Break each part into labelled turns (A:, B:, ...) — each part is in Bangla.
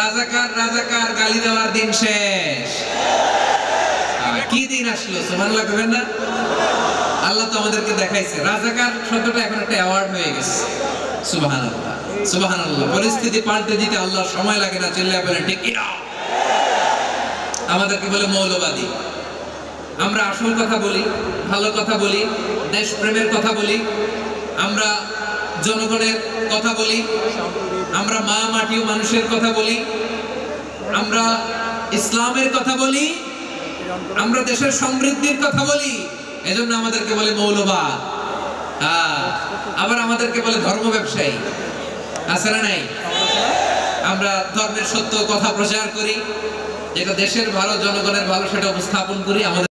A: রাজাকার রাজাকার গালি দেওয়ার দিন শেষ। কি দিন আসলো, সুবহানাল্লাহ কইবেন না? আল্লাহ তো আমাদেরকে দেখাইছে রাজাকার শব্দটা এখন একটা অ্যাওয়ার্ড হয়ে গেছে। সুবহানাল্লাহ সুবহানাল্লাহ। পরিস্থিতি পাল্টে দিতে আল্লাহর সময় লাগে না, চিল্লায় বলেন ঠিক কি না? আমাদেরকে বলে মৌলবাদী। আমরা আসল কথা বলি, ভালো কথা বলি, দেশপ্রেমের কথা বলি, আমরা জনগণের কথা বলি, আমরা মা মাটি ও মানুষের কথা বলি, আমরা ইসলামের কথা বলি, আমরা দেশের সমৃদ্ধির কথা বলি। এজন্য আমাদেরকে বলে মৌলবাদ। আবার আমাদেরকে বলে ধর্ম ব্যবসায়ী। আছে না নাই? আমরা ধর্মের সত্য কথা প্রচার করি, যেটা দেশের ভালো জনগণের ভালো সেটা উপস্থাপন করি। আমাদের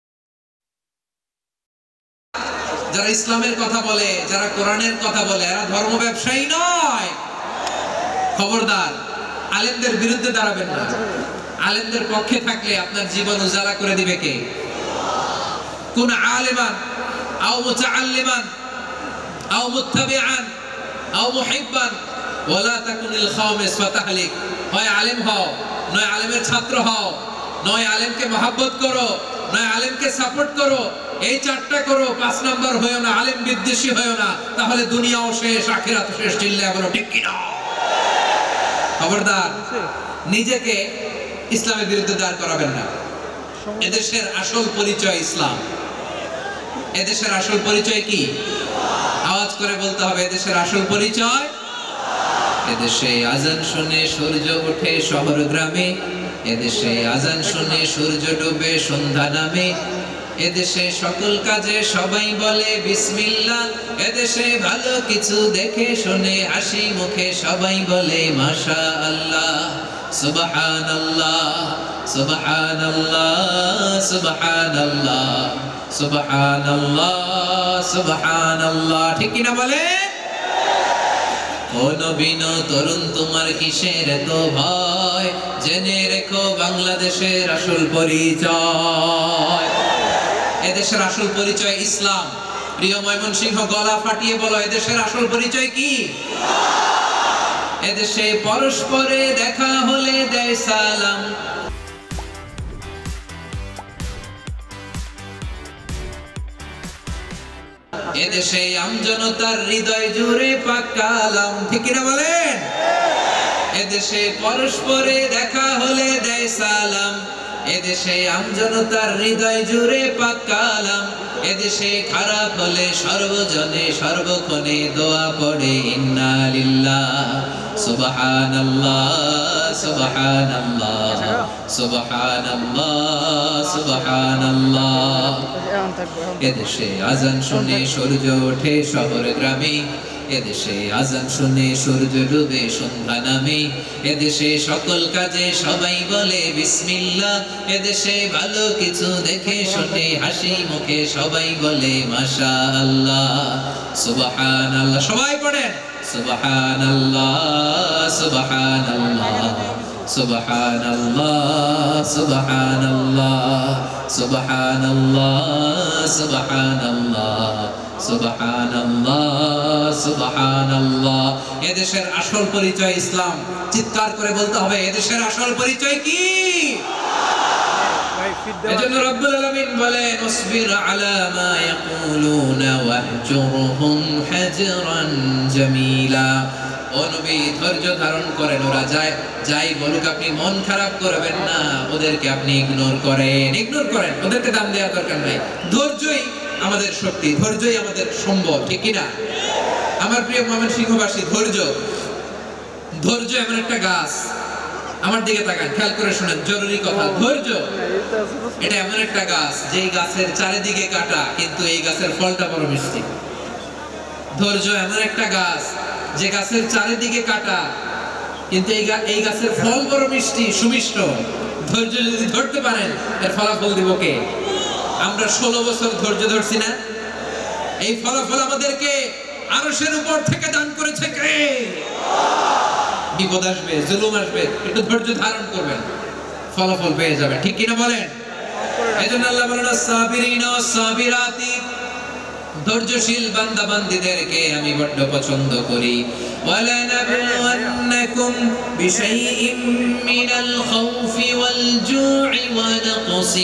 A: যারা ইসলামের কথা বলে, যারা কোরআনের কথা বলে, এরা ধর্ম ব্যবসায়ী নয়। খবরদার, আলেমদের বিরুদ্ধে দাঁড়াবেন না। আলেমদের পক্ষে থাকলে আপনার জীবন উজালা করে দিবে কে? কোন আলেমান আও মুতাআল্লিমান আও মুত্তাবিআন আও মুহিব্বান ওয়ালা তাকুনিল খাওমিস ফাতাহলিক। হয় আলেম হও, নয় আলেমের ছাত্র হও, নয় আলেমকে মহব্বত করো, নয় আলেমকে সাপোর্ট করো। এই চারটা করো, 5 নাম্বার হয়ো না, আলেম বিদ্বেষী হয়ো না, তাহলে দুনিয়াও শেষ, আখিরাতও শেষ। চিল্লায় বলো ঠিক কি না? খবরদার, নিজেকে ইসলামের বিরুদ্ধে দাঁড় করাবেন না। এদেশের আসল পরিচয় ইসলাম। এদেশের আসল পরিচয় কি? আওয়াজ করে বলতে হবে, এদেশের আসল পরিচয়। এদেশে আজান শুনে সূর্য ওঠে শহর গ্রামে, এদেশে আজান শুনে সূর্য ডুবে সন্ধ্যা নামে, এদেশে সকল কাজে সবাই বলে বিসমিল্লাহ, এদেশে ভালো কিছু দেখে শুনে হাসি মুখে সবাই বলে মাশাআল্লাহ। সুবহানাল্লাহ সুবহানাল্লাহ সুবহানাল্লাহ সুবহানাল্লাহ সুবহানাল্লাহ। ঠিক কি না বলে? ও নবীন তরুণ, তোমার কিসের এত ভয়? জেনে রেখো বাংলাদেশের আসল পরিচয়। এদেশের আসল পরিচয় ইসলাম। প্রিয় ময়মনসিংহ, গলা ফাটিয়ে বলো, এদেশের আসল পরিচয় কি? এদেশে পরস্পরে দেখা হলে দেয় সালাম, এদেশে আমজনতার হৃদয় জুড়ে পাক কালাম। ঠিক না বলেন? এদেশে পরস্পরে দেখা হলে দেয় সালাম, এদেশে আমজনতার হৃদয় জুড়ে পাক কালাম, এদেশে খারাপ হলে সর্বজনে সর্বক্ষণে দোয়া পড়ে ইন্না লিল্লাহ সুবহানাল্লাহ সুবহানাল্লাহ সুবহানাল্লাহ সুবহানাল্লাহ। এদেশে আজান শুনে সূর্য ওঠে শহর গ্রামে, এদেশে আজান শুনে সূর্য ডুবে সন্ধ্যা নামে, এদেশে সকল কাজে সবাই বলে বিসমিল্লাহ, এদেশে ভালো কিছু দেখে শুনে হাসি মুখে সবাই বলে মাশাআল্লাহ। সুবহানাল্লাহ। সবাই পড়েন সুবহানাল্লাহ সুবহানাল্লাহ সুবহানাল্লাহ সুবহানাল্লাহ সুবহানাল্লাহ সুবহানাল্লাহ সুবহানাল্লাহ সুবহানাল্লাহ। এদেশের আসল পরিচয় ইসলাম। চিৎকার করে বলতে হবে, এদেশের আসল পরিচয় কি? এজন্য রব্বুল আলামিন বলেন ওয়াসবির আলা মা ইয়াকুলুনা ওয়াহজুরহুম হাজরান জামিলা। ও নবী, ধৈর্য ধারণ করেন, ওরা যাই বলুক আপনি মন খারাপ করবেন না, ওদেরকে আপনি ইগনোর করেন, ওদেরকে দাম দেওয়ার দরকার নাই। ধৈর্যই আমাদের শক্তি, ধৈর্যই আমাদের সম্বল। ঠিক কি না? আমার প্রিয় ময়মনসিংহবাসী, ধৈর্য এমন একটা গাছ। আমার দিকে তাকান, খেয়াল করে শুনেন, জরুরি কথা। ধৈর্য এটা এমন একটা গাছ, যেই গাছের চারিদিকে কাটা, কিন্তু এই গাছের ফলটা বড় মিষ্টি। ধৈর্য এমন একটা গাছ, যে গাছের চারিদিকে কাটা, কিন্তু এই গাছের ফল বড় মিষ্টি, সুমিষ্ট। ধৈর্য যদি ধরতে পারেন, এর ফলাফল দিব কে? আমরা 16 বছর ধৈর্য ধরছি না? এই ফলাফল আমাদেরকে আরশের উপর থেকে দান করেছে কে? বিপদ আসবে, জুলুম আসবে, একটু ধৈর্য ধারণ করবেন, ফলাফল পেয়ে যাবেন। ঠিক কিনা বলেন? এজন্য আল্লাহ বলেন সাবিরিনা সাবিরাতি, ধৈর্যশীল বান্দা বান্দীদেরকে আমি বড্ড পছন্দ করি। ولنبلونكم بشيء من الخوف والجوع ونقص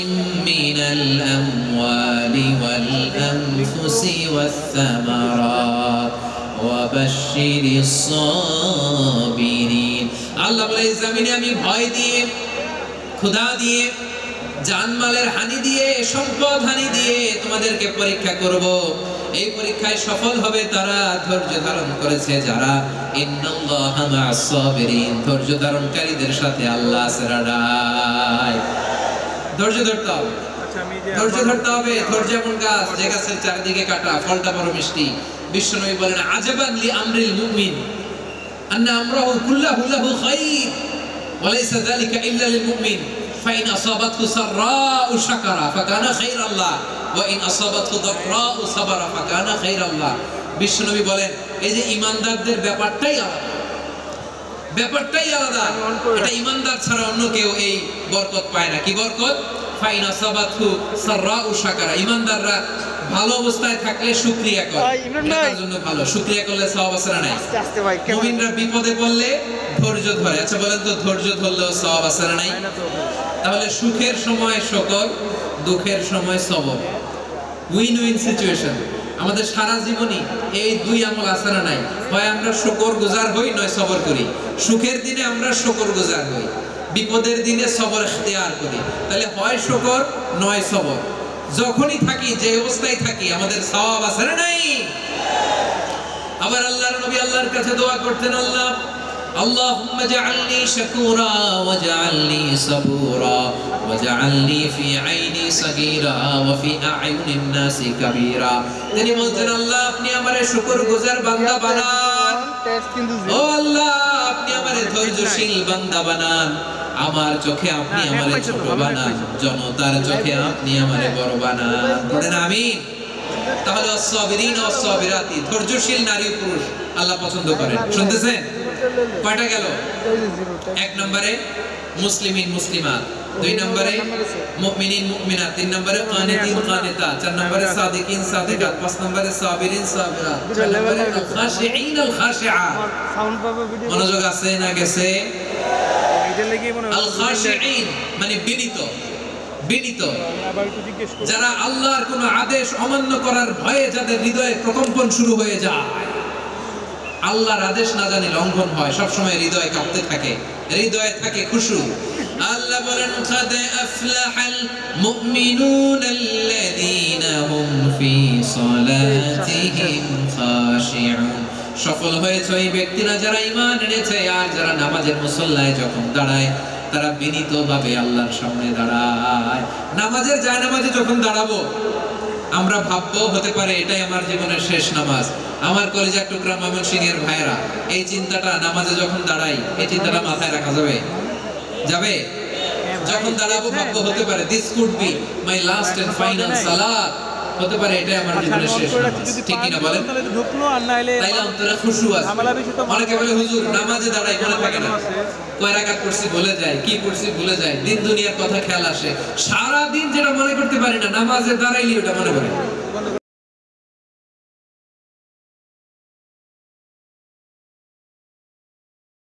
A: من الأموال والأنفس والثمرات وبشر الصابرين আল্লাহ বলে জমিনে আমি ভয় দিয়ে ক্ষুধা দিয়ে জানমালের হানি দিয়ে সম্পদ হানি দিয়ে তোমাদেরকে পরীক্ষা করব এই পরীক্ষায় সফল হবে তারা ধৈর্য ধারণ করেছে যারা ইন্নাল্লাহা মা'আস সাবিরিন ধৈর্য ধারণকারীদের সাথে আল্লাহ আছে ধৈর্য ধরতে হবে ধৈর্য এমন গাছ যে গাছের চারিদিকে কাটা ফলটা বড় মিষ্টি বিশ্বনবী বলেন আজাবান লি আমরিল মুমিন আন্না আমরাহু কুল্লাহু লাহু খাইর ওয়া লাইসা যালিকা ইল্লা লিল মুমিন ফাইন আসাবাতহু সাররাউ শাকারা ফাকানা খাইরাল্লাহ ওয়া ইন আসাবাতহু দাররাউ সাবারা ফাকানা খাইরাল্লাহ বিশ্বনবী বলেন এই যে ঈমানদারদের ব্যাপারটাই আলাদা এটা ঈমানদার ছাড়া অন্য কেউ এই বরকত পায় না কি বরকত ফাইন আসাবাতহু সাররাউ শাকারা ঈমানদাররা ভালো অবস্থায় থাকলে শুকরিয়া করে এটার জন্য ভালো শুকরিয়া করলে সওয়াব আছে না নাই মুমিনরা বিপদে পড়লে ধৈর্য ধরে আচ্ছা বলেন তো ধৈর্য ধরলেও সওয়াব আছে না নাই তাহলে সুখের সময় শুকর দুঃখের সময় সবর উইন উইন সিচুয়েশন আমাদের সারা জীবনই এই দুই আমল আছে না নাই হয় আমরা শুকরগুজার হই নয় সবর করি সুখের দিনে আমরা শুকরগুজার হই বিপদের দিনে সবর ইখতিয়ার করি তাহলে হয় শুকর নয় সবর যখনই থাকি যে অবস্থায় থাকি আমাদের সওয়াব আছে না নাই আবার আল্লাহর নবী আল্লাহর কাছে দোয়া করতেন আল্লাহ اللهم اجعلني شكورا واجعلني صبورا واجعلني في عيني صغيرا وفي اعين الناس كبيرا তিনি বলতেন আল্লাহ আপনি আমারে শুকরগুজার বান্দা বানান ও আল্লাহ আপনি আমারে ধৈর্যশীল বান্দা বানান আমার চোখে আপনি আমারে ছোট বানান জনতার চোখে আপনি আমারে বড় বানান বলেন আমিন তাহলে as-সাবিরিন ওয়াস-সাবিরাতি ধৈর্যশীল নারী পুরুষ আল্লাহ পছন্দ করেন শুনতেছেন কয়টা গেল এক নম্বরে মুসলিমিন মুসলিমাত দুই নম্বরে মুমিনিন মুমিনাত তিন নম্বরে কানিতিন কানিতাত চার নম্বরে সাদিকিন সাদিকাত পাঁচ নম্বরে সাবিরিন সাবিরাত ছয় নম্বরে খাশিঈন আল খাশিআত মনোযোগ আছে না গেছে আল খাশিঈন মানে বিনীত যারা আল্লাহর কোন আদেশ অমান্য করার ভয়ে যাদের হৃদয়ে প্রকম্পন শুরু হয়ে যায় আল্লাহর আদেশ না জানি লঙ্ঘন হয় সব সময় হৃদয় কাঁপতে থাকে হৃদয়ে থাকে খুশু আল্লাহ বলেন কাদ আফলাহাল মুমিনুন আল্লাযীনা হুম ফি সালাতিহিম খাশিউন সফল হয়েছে ওই ব্যক্তিরা যারা ঈমান এনেছে আর যারা নামাজের মুসল্লায় যখন দাঁড়ায় তারা বিনীতভাবে আল্লাহর সামনে দাঁড়ায় নামাজের জায়নামাজে যখন দাঁড়াবো আমরা ভাববো হতে পারে এটাই আমার জীবনের শেষ নামাজ আমার কলিজার টুকরা ময়মনসিংহের ভাইরা এই চিন্তাটা নামাজে যখন দাঁড়াই এই চিন্তাটা মাথায় রাখা যাবে যখন দাঁড়াবো ভাববো হতে পারে this could be my last and final salat হতে পারে এটাই আমার জীবনের শেষ নামাজ ঠিক কি না বলেন তাইলে অন্তরে খুশু আছে অনেকে বলে হুজুর নামাজে দাঁড়াই মনে থাকে না কয় রাকাত পড়ছি ভুলে যায় কি পড়ছি ভুলে যায় দিন দুনিয়ার কথা খেয়াল আসে সারা দিন যেটা মনে করতে পারি না নামাজে দাঁড়াইলে ওটা মনে পড়ে